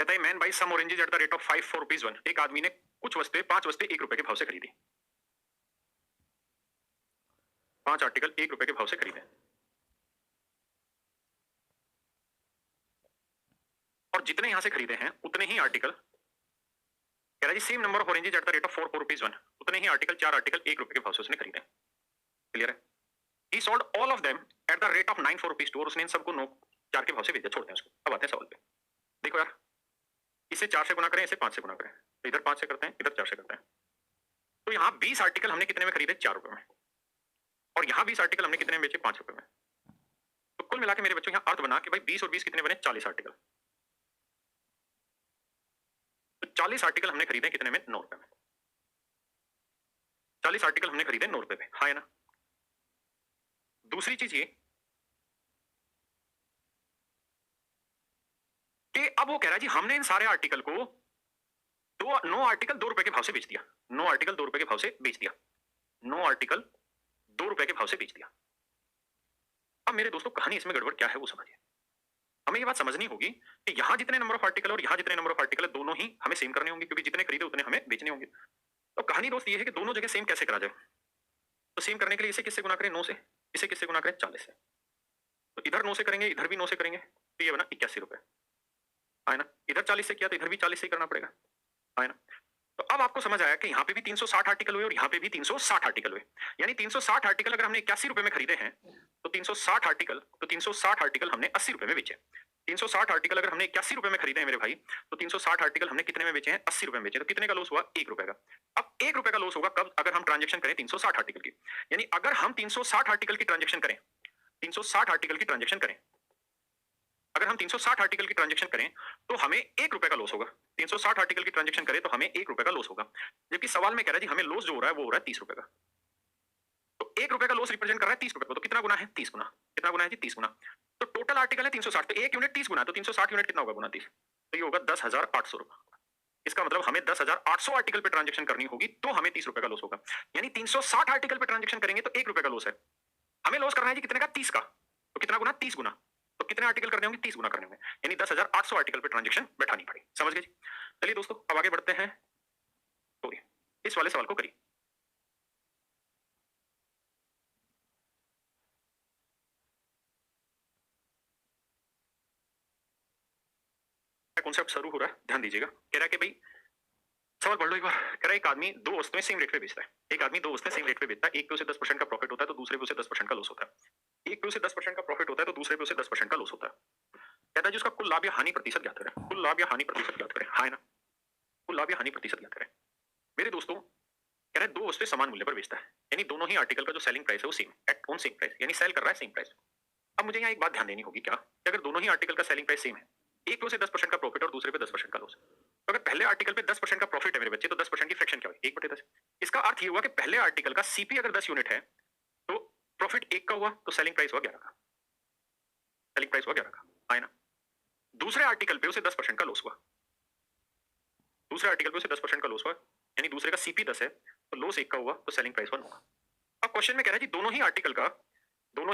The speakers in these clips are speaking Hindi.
कहता है man buy some oranges at the rate of 5 4 rupees 1। एक आदमी ने कुछ वस्तुएं 5 वस्तुएं 1 रुपए के भाव से खरीदी। 5 आर्टिकल 1 रुपए के भाव से खरीदे और जितने यहां से खरीदे हैं उतने ही आर्टिकल, कह रहा है जी same number of oranges at the rate of 4 4 rupees 1, उतने ही आर्टिकल 4 आर्टिकल 1 रुपए के भाव से उसने खरीदे। क्लियर है? ही sold all of them at the rate of 9 4 rupees 2 और उसने इन सबको 9 4 के भाव से बेच दिया। छोड़ते हैं उसको। अब आते हैं सवाल पे। देखो यार, इसे 4 से गुना करें, इसे 5 से गुना करें, तो इधर 5 से करते हैं, इधर 4 से करते हैं। तो यहाँ 20 आर्टिकल हमने कितने में खरीदे? 4 रुपए में। और यहाँ 20 आर्टिकल हमने कितने में बेचे? 5 रुपए में। तो कुल मिला के मेरे बच्चों यहाँ अर्थ बना कि भाई 20 और 20 कितने बने? 40 आर्टिकल। तो 40 आर्टिकल हमने खरीदे कितने में? 9 रुपए में। 40 आर्टिकल हमने खरीदे 9 रुपए में। हाँ है ना? दूसरी चीज ये कि अब वो कह रहा है जी हमने इन सारे आर्टिकल को 9 आर्टिकल 2 रुपए के भाव से बेच दिया। 9 आर्टिकल 2 रुपए के भाव से बेच दिया। 9 आर्टिकल 2 रुपए के भाव से बेच दिया। अब मेरे दोस्तों कहानी इसमें गड़बड़ क्या है वो समझिए। हमें ये बात समझनी होगी कि यहां जितने नंबर ऑफ आर्टिकल और यहां जितने नंबर ऑफ आर्टिकल है दोनों ही हमें सेम करने होंगे, क्योंकि जितने खरीदे उतने हमें बेचने होंगे। तो कहानी दोस्त ये है कि दोनों जगह सेम कैसे करा जाए। तो सेम करने के लिए इसे किससे गुना करें? 9 से। इसे किससे गुना करें? 40 से। तो इधर 9 से करेंगे, इधर भी 9 से करेंगे, तो ये बना 81 रुपए। है ना? इधर 40 से किया तो इधर भी 40 से करना पड़ेगा। है ना? तो अब आपको समझ आया कि यहाँ पे भी 360 आर्टिकल हुए और यहाँ पे भी 360 आर्टिकल हुए। यानी 360 आर्टिकल अगर हमने 81 रुपए में खरीदे हैं तो 360 आर्टिकल हमने 80 रुपए में बेचे। 360 आर्टिकल अगर हमने 81 रुपए में खरीदे हैं मेरे भाई, तो 360 आर्टिकल हमने कितने में बेचे हैं? 80 रुपए में बेचे। तो कितने का लॉस हुआ? 1 रुपए का। अब 1 रुपए का लॉस होगा कब? अगर हम ट्रांजेक्शन करें 360 आर्टिकल की। यानी अगर हम 360 आर्टिकल की ट्रांजेक्शन करें, 360 आर्टिकल की ट्रांजेक्शन करें, अगर हम 360 आर्टिकल की ट्रांजेक्शन करें तो हमें 1 रुपए का लॉस होगा। 360 आर्टिकल की ट्रांजेक्शन करें तो हमें 1 रुपए का लॉस होगा। जबकि सवाल में कह रहा है जी हमें लॉस जो हो रहा है वो हो रहा है 30 रुपए का। तो 1 रुपए का लॉस रिप्रेजेंट कर रहा है 30 रुपए को। तो कितना गुना है? 30 गुना। कितना गुना है जी? 30 गुना। तो टोटल आर्टिकल है 360, तो 1 यूनिट 30 गुना, तो 360 यूनिट कितना होगा गुना 30? तो ये होगा 10,800 रुपए। इसका मतलब हमें 10,800 आर्टिकल पे ट्रांजेक्शन करनी होगी तो हमें 30 रुपए का लॉस होगा। यानी 360 आर्टिकल पे ट्रांजेक्शन करेंगे तो 1 रुपए का लॉस है। हमें लॉस करना है जी कितने का? 30 का। तो कितना गुना? 30 गुना। तो कितने आर्टिकल करने होंगे? 30 गुना करने होंगे। यानी 10,800 आर्टिकल पे ट्रांजेक्शन बैठानी पड़ी। समझ गए जी? चलिए दोस्तों अब आगे बढ़ते हैं। तो इस वाले सवाल को करिए। कॉन्सेप्ट शुरू हो रहा है, ध्यान दीजिएगा। कह रहा है कि भाई सवाल पढ़ लो एक बार। कह रहा है एक आदमी दो वस्तुएं सेम रेट पे बेचता है। एक आदमी दो वस्तुएं सेम रेट पे बेचता है। एक पे उसे 10% का प्रॉफिट होता है तो दूसरे पे उसे 10% का लॉस होता है। एक पे उसे 10% का प्रॉफिट होता है तो दूसरे पे उसे 10% का लॉस होता है। कहता है जी उसका कुल लाभ या हानि प्रतिशत ज्ञात करें। कुल लाभ या हानि प्रतिशत ज्ञात करें। हाँ है ना? कुल लाभ या हानि प्रतिशत ज्ञात करें। मेरे दोस्तों कह रहा है दो वस्तुएं समान मूल्य पर बेचता है, यानी दोनों ही आर्टिकल का जो सेलिंग प्राइस है वो same at on same price, यानी सेल कर रहा है सेम प्राइस। अब मुझे यहाँ एक बात ध्यान देनी होगी क्या कि अगर दोनों ही आर्टिकल का सेलिंग प्राइस सेम है, एक पे उसे 10% का प्रॉफिट और दूसरे पे 10% का लॉस, तो अगर पहले आर्टिकल पे 10% का प्रॉफिट है मेरे बच्चे, तो 10% की फ्रैक्शन क्या हुई? 1/10। इसका अर्थ ये हुआ कि पहले आर्टिकल का सीपी अगर 10 यूनिट है तो प्रॉफिट 1 का हुआ तो सेलिंग प्राइस हुआ 11 का। सेलिंग प्राइस हुआ 11 का, आए ना? दूसरे आर्टिकल पे उसे 10% का लॉस हुआ। दूसरे आर्टिकल पे उसे 10% का लॉस हुआ, यानी दूसरे का सीपी 10 है तो लॉस 1 का हुआ तो सेलिंग प्राइस 1 होगा। अब क्वेश्चन में कह रहा है जी दोनों ही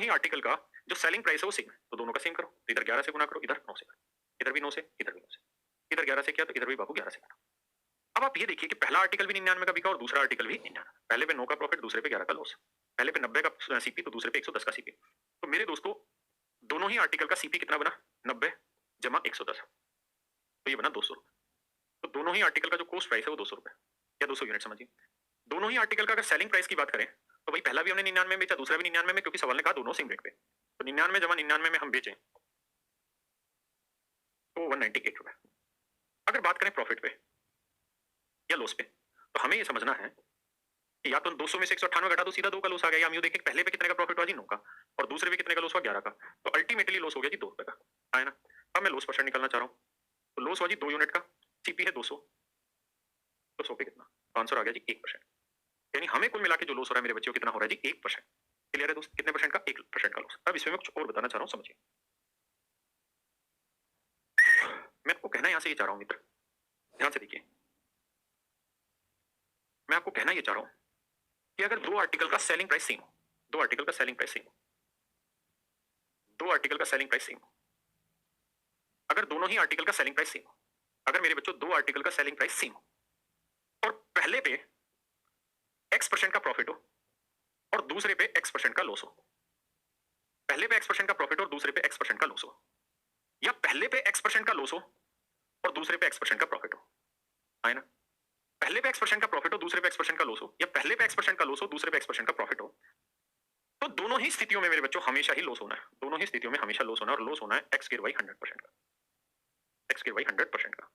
आर्टिकल का जो सेलिंग प्राइस है वो सेम है, तो दोनों का सेम करो। तो इधर 11 से गुना करो, इधर 9 से करो, इधर भी 9 से, इधर भी 9 से। इधर 11 से किया तो इधर भी बाबू 11 से करो। अब आप ये देखिए कि पहला आर्टिकल भी 99 का बिका और दूसरा आर्टिकल भी 99। पहले पे 9 का प्रॉफिट, दूसरे पे 11 का लॉस। पहले पे 90 का सीपी तो दूसरे पे 110 का सीपी। तो मेरे दोस्तों दोनों ही आर्टिकल का सीपी कितना बना? 90 जमा 110, तो ये बना 200 रुपए। तो दोनों ही आर्टिकल का जो कॉस्ट प्राइस है वो 200 रुपए या 200 यूनिट समझिए। दोनों ही आर्टिकल का अगर सेलिंग प्राइस की बात करें तो भाई पहला भी हमने 99 में बेचा, दूसरा भी 99 में, क्योंकि सवाल ने कहा दोनों सेम रेट पे। तो 99 जमा 99 में हम बेचें तो 198 रुपए। अगर बात करें प्रॉफिट पे या लॉस पे, तो हमें ये समझना है कि या तो 200 में से 198 घटा दो, सीधा 2 का लॉस आ गया, या हम ये देखें पहले पे कितने का प्रॉफिट हुआ जी? 9 का, और दूसरे पे कितने का लॉस हुआ? 11 का। तो अल्टीमेटली लॉस हो गया जी 2 रुपए का, है ना? अब मैं लॉस परसेंट निकालना चाह रहा हूँ। तो लॉस हुआ जी 2 यूनिट का, सीपी है 200, तो 100 पे कितना? आंसर आ गया जी 1%। यानी हमें कुल मिला के जो लॉस हो रहा है मेरे बच्चों कितना हो रहा है जी? 1%। क्लियर है दोस्त? कितने परसेंट का? 1% का लॉस। अब इसमें मैं कुछ और बताना चाह रहा हूँ, समझिए। मैं आपको कहना यहां से ये चाह रहा हूं मित्र, ध्यान से देखिए। मैं आपको कहना ये चाह रहा हूं कि अगर दो आर्टिकल का सेलिंग प्राइस सेम हो, दो आर्टिकल का सेलिंग प्राइस सेम हो, दो आर्टिकल का सेलिंग प्राइस सेम हो, अगर दोनों ही आर्टिकल का सेलिंग प्राइस सेम हो, अगर मेरे बच्चों दो आर्टिकल का सेलिंग प्राइस सेम हो और पहले पे x% का प्रॉफिट हो और दूसरे पे x% का लॉस हो, पहले पे x% का प्रॉफिट और दूसरे पे x% का लॉस हो, या पहले पे x% का लॉस हो और दूसरे पे x% का प्रॉफिट हो, है ना? पहले पे x% का प्रॉफिट हो दूसरे पे x% का लॉस हो, या पहले पे x% का लॉस हो दूसरे पे x% का प्रॉफिट हो, तो दोनों ही स्थितियों में मेरे बच्चों हमेशा ही लॉस होना है। दोनों ही स्थितियों में हमेशा लॉस होना है और लॉस होना है x स्क्वायर बाई 100% का, x स्क्वायर बाई 100% का,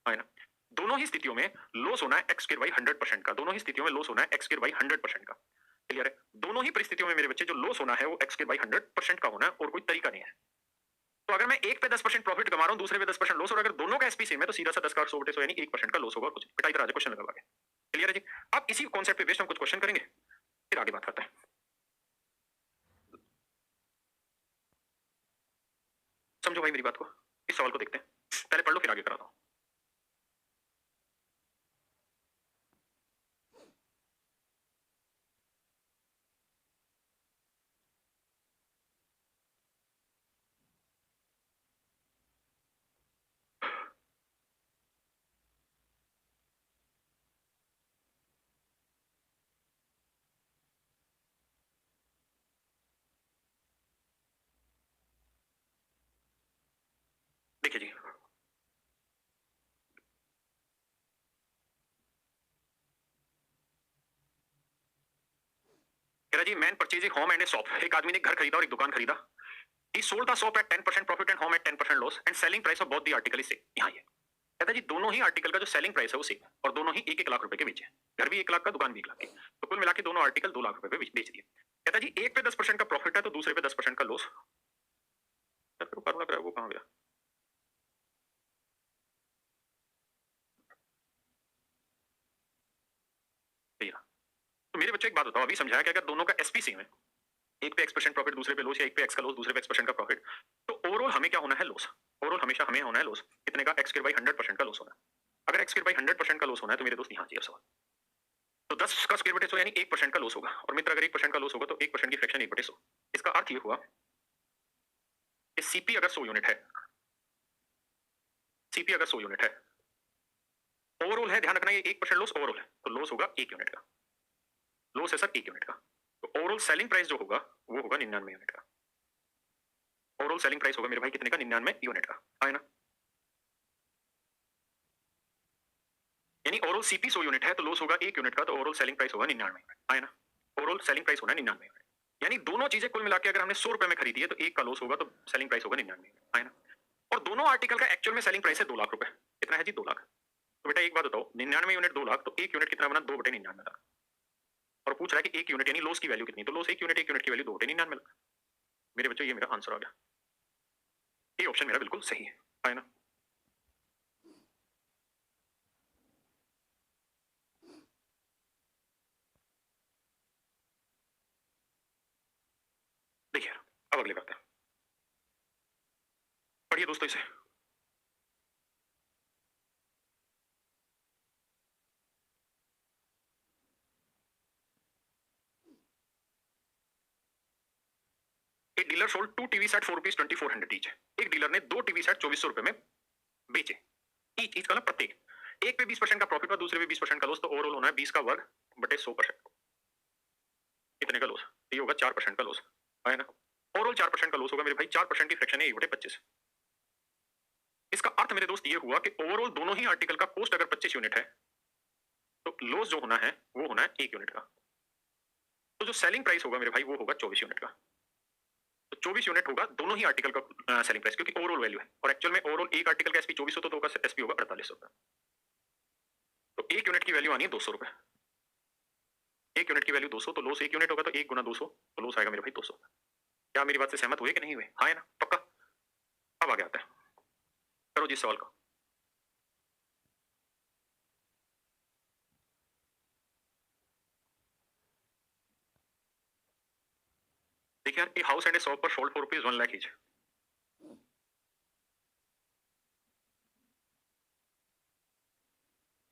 है ना? दोनों ही स्थितियों में लॉस होना है x स्क्वायर बाई 100% का, दोनों ही स्थितियों में लॉस होना है x स्क्वायर बाई 100% का। क्लियर है? दोनों ही परिस्थितियों में मेरे बच्चे जो लॉस होना है वो x स्क्वायर बाई 100% का होना है और कोई तरीका नहीं है। तो अगर मैं एक पे 10% प्रॉफिट कमा रहा हूं दूसरे पे 10% लॉस, और अगर दोनों का एसपी सेम है तो सीधा सा 10 का 100 बटे 100 यानी 1% का लॉस होगा। कुछ बेटा इधर आ जाए, क्वेश्चन लगा के। क्लियर है जी? अब इसी कॉन्सेप्ट पे बेस्ड हम कुछ क्वेश्चन करेंगे, फिर आगे बात करते हैं। समझो भाई मेरी बात को, इस सवाल को देखते हैं, पहले पढ़ लो फिर आगे कराता हूं। देखिए जी, कह रहा जी man purchase a home and a shop. एक आदमी ने घर खरीदा और एक दुकान खरीदा। He sold the shop at 10% profit and home at 10% loss and selling price of both the article is same। यहाँ ये कहता जी दोनों ही आर्टिकल का जो सेलिंग प्राइस है वो सेम है और दोनों ही 1-1 लाख रुपए के बेचे हैं। घर भी 1 लाख का, दुकान भी 1 लाख की, तो कुल मिला के दोनों आर्टिकल 2 लाख रुपए पे बेच दिए। कहता जी एक पे 10% का प्रॉफिट है तो दूसरे पे 10% का लॉस। वो कहाँ गया? भैया तो मेरे बच्चों एक बात बताओ, अभी समझाया कि अगर दोनों का एसपी सेम है, एक पे x% प्रॉफिट दूसरे पे लॉस, या एक पे x का लॉस दूसरे पे x% का प्रॉफिट, तो ओवरऑल हमें क्या होना है? लॉस। ओवरऑल हमेशा हमें होना है लॉस। कितने का? x स्क्वायर बाई 100% का लॉस होना है। अगर x स्क्वायर बाई 100% का लॉस होना है तो मेरे दोस्त यहाँ चाहिए सवाल, तो 10 का स्क्वायर बटे 100 यानी 1% का लॉस होगा। और मित्र अगर 1% का लॉस होगा तो 1% की फ्रैक्शन 1/100। इसका अर्थ ये हुआ कि सीपी अगर 100 यूनिट है, सीपी अगर 100 यूनिट है, ओवरऑल है, ध्यान रखना ये 1% लॉस ओवरऑल है, तो लॉस होगा 1 यूनिट का। लॉस है सर 1 यूनिट का, तो ओवरऑल सेलिंग प्राइस जो होगा वो होगा 99 यूनिट का। ओवरऑल सेलिंग प्राइस होगा मेरे भाई कितने का? 99 यूनिट का, है ना? यानी ओवरऑल सीपी 100 यूनिट है तो लॉस होगा 1 यूनिट का, तो ओवरऑल सेलिंग प्राइस होगा 99, है ना? ओवरऑल सेलिंग प्राइस होना है 99 यूनिट। यानी दोनों चीजें कुल मिला के अगर हमने 100 रुपए में खरीदी है तो एक का लॉस होगा तो सेलिंग प्राइस होगा 99 यूनिट, है ना? और दोनों आर्टिकल का एक्चुअल में सेलिंग प्राइस है 2 लाख रुपए। कितना है जी? 2 लाख। तो बेटा एक बात बताओ, 99 यूनिट 2 लाख, तो एक यूनिट कितना बना? 2/99 लाख। और पूछ रहा है कि एक यूनिट यानी लॉस की वैल्यू कितनी, तो लॉस एक यूनिट की वैल्यू 2/99 लाख। मेरे बच्चों ये मेरा आंसर आ गया, ये ऑप्शन मेरा बिल्कुल सही है ना? देखिए अब अगले करते हैं, पढ़िए दोस्तों इसे। एक dealer sold 2 TV set 4 rupees 2400 each. एक डीलर ने 2 टीवी सेट 2400 रुपए में बेचे। ईच ईच का ना प्रत्येक। एक पे 20% का प्रॉफिट और दूसरे पे 20% का लॉस, तो ओवरऑल होना है 20 का वर्ग बटे 100%। कितने का लॉस? ये होगा 4% का लॉस, है ना? ओवरऑल 4% का लॉस होगा मेरे भाई। 4% की फ्रैक्शन है 1/25। इसका अर्थ मेरे दोस्त ये हुआ कि ओवरऑल दोनों ही आर्टिकल का कॉस्ट अगर 25 यूनिट है तो लॉस जो होना है वो होना है 1 यूनिट का। तो जो सेलिंग प्राइस होगा मेरे भाई वो होगा 24 यूनिट का। तो 24 यूनिट होगा दोनों ही आर्टिकल का सेलिंग प्राइस, क्योंकि ओवरऑल वैल्यू है और एक्चुअल में ओवरऑल एक आर्टिकल का एसपी 24 हो तो दो का एसपी होगा 48 रुपए। तो एक यूनिट की वैल्यू आनी है 200 रुपए। एक यूनिट की वैल्यू 200, तो लॉस 1 यूनिट होगा, तो 1 गुना 200 तो लॉस आएगा मेरे भाई 200। क्या मेरी बात से सहमत हुए कि नहीं हुए? हाँ है ना? पक्का? अब आगे आता है, करो जिस सवाल का। देखिए यार, a house and a shop per sold for rupees 1 lakh each.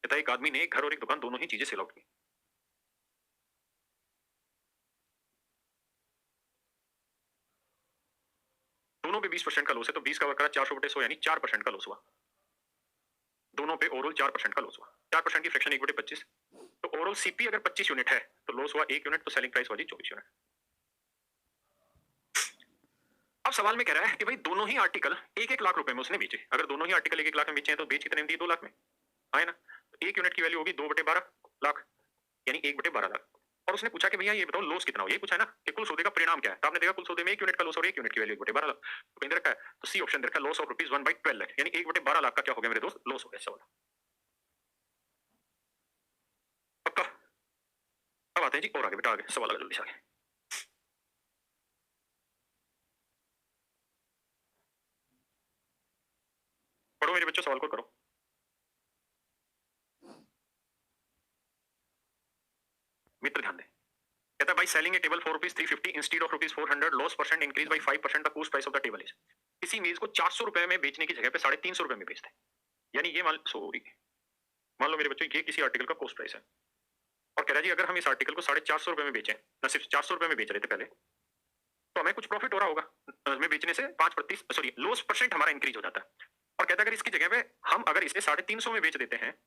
कहता है एक आदमी ने एक घर और एक दुकान दोनों ही चीजें सेल आउट की। दोनों पे 20% का लॉस है, तो 20 का वर्ग करा 400/100 यानी 4% का लॉस हुआ। दोनों पे ओवरऑल 4% का लॉस हुआ। 4% की फ्रैक्शन 1/25, तो ओवरऑल सीपी अगर 25 यूनिट है तो लॉस हुआ 1 यूनिट, तो सेलिंग प्राइस हुआ जी 24 यूनिट। अब सवाल में कह रहा है कि भाई दोनों ही आर्टिकल 1-1 लाख रुपए में उसने बेचे। अगर दोनों ही आर्टिकल 1-1 लाख में बेचे हैं तो बेच कितने में दिए? 2 लाख में, है ना? तो 1 यूनिट की वैल्यू होगी 2/12 लाख, यानी 1/12 लाख। और उसने पूछा कि भैया ये बताओ लॉस कितना हो? ये पूछा है ना कि कुल सौदे का परिणाम क्या है? तो आपने देखा कुल सौदे में 1 यूनिट का लॉस और 1 यूनिट की वैल्यू 1/12 लाख। तो कहीं दे रखा है, तो सी ऑप्शन दे रखा है, लॉस ऑफ रुपीस 1/12 लाख, यानी 1/12 लाख का क्या हो गया मेरे दोस्त? लॉस हो गया सवाल। पक्का? अब आते हैं जी और आगे, बेटा आगे सवाल आगे, जल्दी से आगे। पढ़ो मेरे बच्चों, सवाल को करो। मित्र ध्यान दें, कहता है भाई selling A table for rupees 350 instead of rupees 400, loss percent increase by 5%, the cost price of the table is. किसी मेज को 400 रुपए में बेचने की जगह पे 350 रुपए में बेचते हैं, यानी ये मान लो मेरे बच्चों ये किसी आर्टिकल का कॉस्ट प्राइस है, और कह रहा है जी अगर हम इस आर्टिकल को 450 रुपए में बेचें, ना सिर्फ 400 रुपए में बेच रहे थे पहले, तो हमें कुछ प्रॉफिट हो रहा होगा। हमें बेचने से 5%, सॉरी लॉस परसेंट हमारा इंक्रीज हो जाता है। और कहता है अगर इसकी जगह पे हम अगर इसे 350 में बेच देते हैं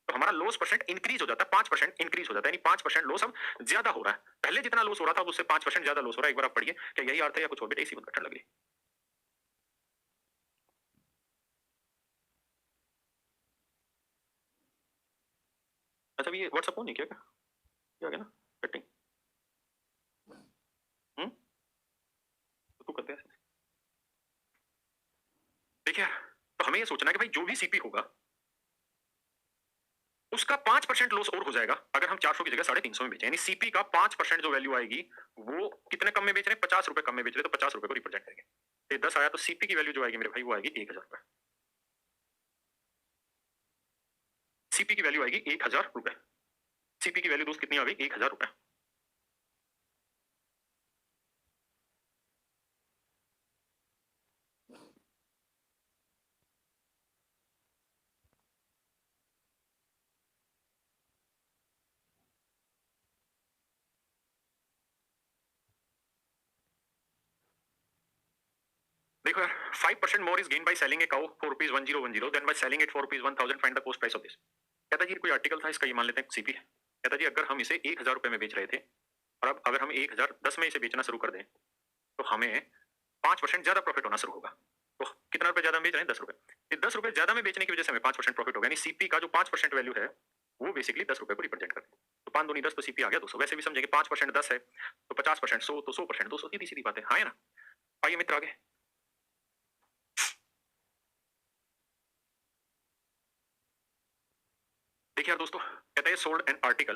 तो हमारा लॉस परसेंट इंक्रीज हो जाता है, 5% इंक्रीज हो जाता है, यानी 5% लॉस अब ज्यादा हो रहा है। पहले जितना लॉस हो रहा था उससे 5% ज्यादा लॉस हो रहा है। एक बार आप पढ़िए, क्या यही अर्थ है या कुछ और? बेटा इसी बात लग रही। अच्छा ये व्हाट्सअप नहीं किया क्या? क्या गया ना सेटिंग? तो तू करते हैं। देखिए तो हमें ये सोचना है कि भाई जो भी सीपी होगा उसका 5% लॉस और हो जाएगा अगर हम 400 की जगह 350 में बेचें, यानी सीपी का 5% जो वैल्यू आएगी वो कितने कम में बेच रहे हैं? 50 रुपए कम में बेच रहे हैं, तो 50 रुपए को रिप्रेजेंट करेंगे। तो 10 आया, तो सीपी की वैल्यू जो आएगी मेरे भाई वो आएगी 1000 रुपए। सीपी की वैल्यू आएगी 1000 रुपए। सीपी की वैल्यू दोस्त कितनी आ गई? 1000 रुपए। देखो यार, 5% more is gain by selling a cow for rupees 1010 then by selling it for rupees 1000, find the cost price of this. कहता जी कोई आर्टिकल था इसका, ये मान लेते हैं सीपी है। कहता जी अगर हम इसे 1000 रुपए में बेच रहे थे और अब अगर हम 1010 में इसे बेचना शुरू कर दें तो हमें 5% ज्यादा प्रॉफिट होना शुरू होगा। तो कितना रुपए ज्यादा बेच रहे हैं? 10 रुपए। ये 10 रुपए ज्यादा में बेचने की वजह से हमें 5% प्रॉफिट होगा, यानी सीपी का जो 5% वैल्यू है वो बेसिकली 10 रुपए को रिप्रेजेंट करते हैं। तो 5 दूनी 10, तो सीपी आ गया 200। वैसे भी समझेंगे 5% 10 है तो 50% 100, तो 100% 200, सीधी सीधी बात है, हाँ है ना? आइए मित्र आगे। देखिए यार दोस्तों, कहता है सोल्ड एन आर्टिकल,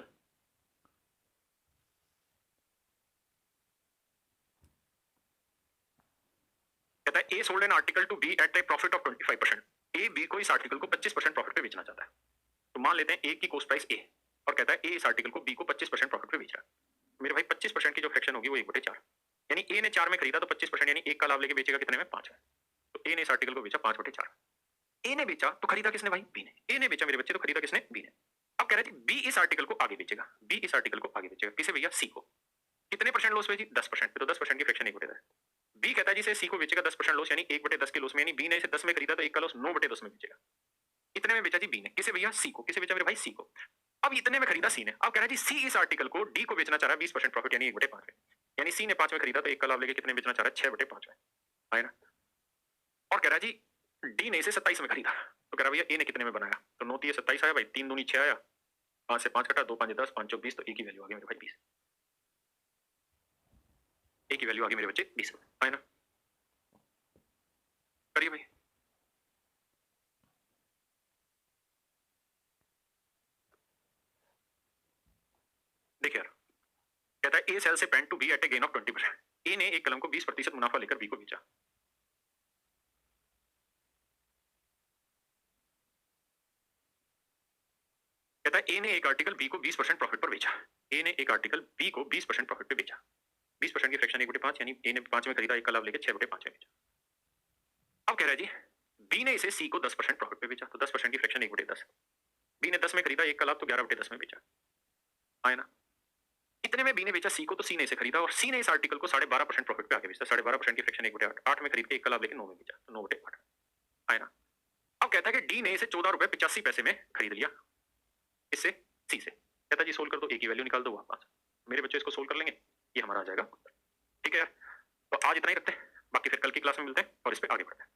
कहता है A sold an article to B at a profit of 25%। A B को इस आर्टिकल को 25% प्रॉफिट पे बेचना चाहता है। तो मान लेते हैं ए की कॉस्ट प्राइस ए, और कहता है ए इस आर्टिकल को बी को 25% प्रॉफिट पे बेच रहा है। मेरे भाई 25% की जो फ्रैक्शन होगी वो 1/4, यानी ए ने 4 में खरीदा तो 25% यानी 1 का लाभ लेके बेचेगा कितने में? 5 में। तो ए ने इस आर्टिकल को बेचा 5/4। ए ने बेचा तो खरीदा किसने भाई? बी ने। ए ने बेचा मेरे बच्चे तो खरीदा किसने? बी ने। अब कह रहा है बी इस आर्टिकल को आगे बेचेगा, बी इस आर्टिकल को आगे बेचेगा किसे भैया? सी को। कितने परसेंट लॉस हुए जी? 10%। तो 10% की फ्रैक्शन 1/10। बी कहता है जी से सी को बेचेगा 10% लॉस, यानी 1/10 के लॉस में, यानी बी ने इसे 10 में खरीदा तो 1 का लॉस 9/10 में बेचेगा। इतने में बेचा जी बी ने, किसे भैया? सी को। किसे बेचा मेरे भाई? सी को। अब इतने में खरीदा सी ने। अब कह रहा है जी सी इस आर्टिकल को डी को बेचना चाह रहा है 20% प्रॉफिट, यानी 1/5 में, यानी सी ने 5 में खरीदा तो 1 का लाभ लेके कितने बेचना चाह रहा है? 6/5 में, है ना? और कह रहा है जी डी ने इसे 27 में खरीदा, तो कह रहा है भैया ए ने कितने में बनाया? तो 9 27 आया भाई, 3 दूनी 6 आया, 5 से 5 कटा, 2 5 10, 5 20, तो ए की वैल्यू आ गई मेरे भाई 20। ए की वैल्यू आ गई मेरे बच्चे 20, है ना? करिए भाई। देखिए यार, कहता है ए सेल से pen to B at a gain of 20%। A ने एक कलम को 20% मुनाफा लेकर बी को बेचा। कहता है ए ने एक आर्टिकल बी को 20% प्रॉफिट पर बेचा। ए ने एक आर्टिकल बी को 20% प्रॉफिट पे बेचा। 20% की फ्रैक्शन 1/5, यानी ए ने 5 में खरीदा, 1 का लाभ लेके 6/5 में बेचा। अब कह रहा है जी बी ने इसे सी को 10% प्रॉफिट पे बेचा, तो 10% की फ्रैक्शन 1/10। बी ने 10 में खरीदा, 1 का लाभ, तो 11/10 में बेचा, है ना? इतने में बी ने बेचा सी को, तो सी ने इसे खरीदा और सी ने इस आर्टिकल को 12.5% प्रॉफिट पे आगे बेचा। 12.5% की फ्रैक्शन 1/8, 8 में खरीद के 1 का लाभ लेके 9 में बेचा, तो 9/8, है ना? अब कहता है कि डी ने इसे 14 रुपए 85 पैसे में खरीद लिया, इससे सी से। कहता है जी सोल्व कर दो, ए की वैल्यू निकाल दो वापस। मेरे बच्चे इसको सोल्व कर लेंगे, ये हमारा आ जाएगा। ठीक है यार, तो आज इतना ही रखते हैं, बाकी फिर कल की क्लास में मिलते हैं और इस पे आगे बढ़ते हैं।